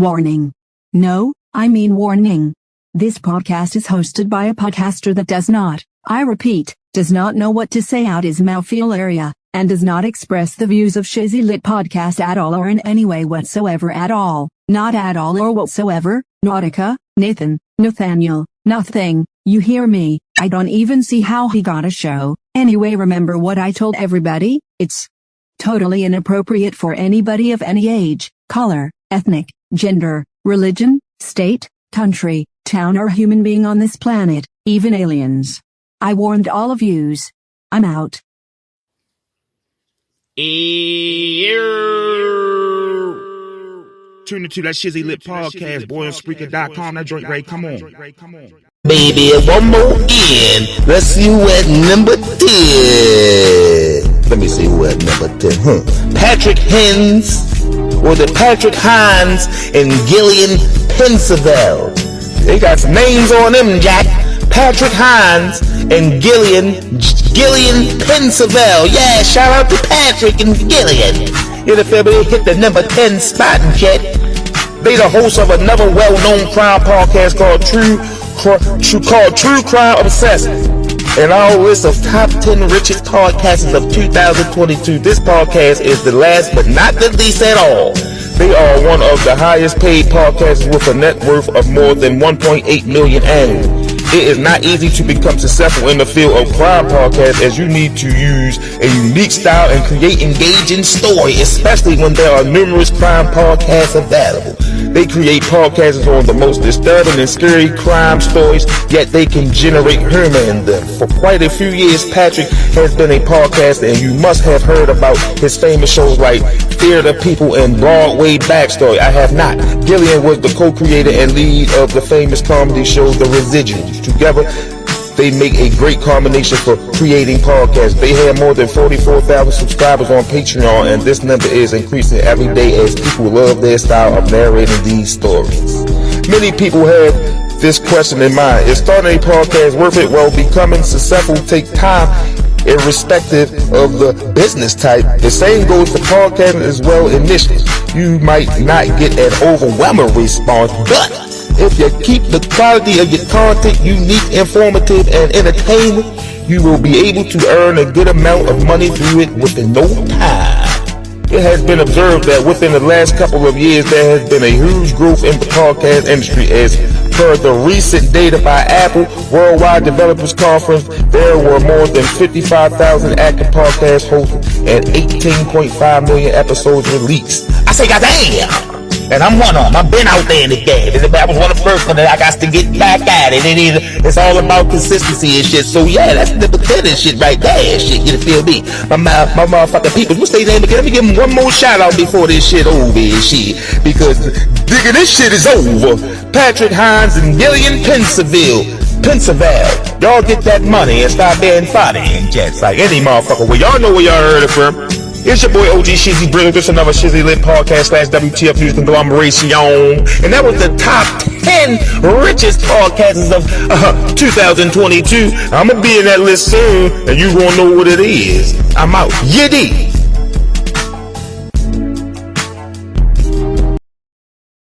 Warning. No, I mean warning. This podcast is hosted by a podcaster that does not, I repeat, does not know what to say out his mouthfeel area, and does not express the views of Shizzy Lit Podcast at all or in any way whatsoever at all, not at all or whatsoever. Nautica, Nathan, Nathaniel, nothing, you hear me, I don't even see how he got a show. Anyway, remember what I told everybody, it's totally inappropriate for anybody of any age, color, ethnic, gender, religion, state, country, town or human being on this planet, even aliens. I warned all of yous. I'm out. Tune into that Shizzy Lit Podcast, boy, on Spreaker.com. That joint right, come on. Baby, one more in. Let's see who at number 10. Let me see who at number 10. Patrick Hines, or the Patrick Hines in Gillian, Pennsylvania. They got some names on them, Jack. Patrick Hines and Gillian, Pennsylvania. Yeah, shout out to Patrick and Gillian. You know, they hit the number 10 spot and shit. They the host of another well-known crime podcast called True Crime Obsessed. And our list of top 10 richest podcasts of 2022. This podcast is the last but not the least at all. They are one of the highest paid podcasts with a net worth of more than 1.8 million annually. It is not easy to become successful in the field of crime podcasts, as you need to use a unique style and create engaging story, especially when there are numerous crime podcasts available. They create podcasts on the most disturbing and scary crime stories, yet they can generate humor in them. For quite a few years, Patrick has been a podcaster, and you must have heard about his famous shows like Fear the People and Broadway Backstory. I have not. Gillian was the co-creator and lead of the famous comedy show The Residuals. Together, they make a great combination for creating podcasts. They have more than 44,000 subscribers on Patreon, and this number is increasing every day as people love their style of narrating these stories. Many people have this question in mind. Is starting a podcast worth it? Well, becoming successful takes time, irrespective of the business type. The same goes for podcasting as well. Initially, you might not get an overwhelming response, but if you keep the quality of your content unique, informative, and entertaining, you will be able to earn a good amount of money through it within no time. It has been observed that within the last couple of years, there has been a huge growth in the podcast industry. As per the recent data by Apple Worldwide Developers Conference, there were more than 55,000 active podcast hosts and 18.5 million episodes released. I say, goddamn! And I'm one of them. I've been out there in the game. I was one of the first ones that I got to get back at it. It's all about consistency and shit. So yeah, that's number 10 and shit right there. Shit, you feel me? My motherfucking people. What's their name again? Let me give them one more shout out before this shit over and shit. Because nigga, this shit is over. Patrick Hines and Gillian, Pennsylvania. Y'all get that money and stop being funny and just like any motherfucker. Well, y'all know where y'all heard it from. It's your boy OG Shizzy bringing this another Shizzy Lit Podcast / WTF News Conglomeration. And that was the top 10 richest podcasts of 2022. I'm going to be in that list soon, and you going to know what it is. I'm out. Yiddy.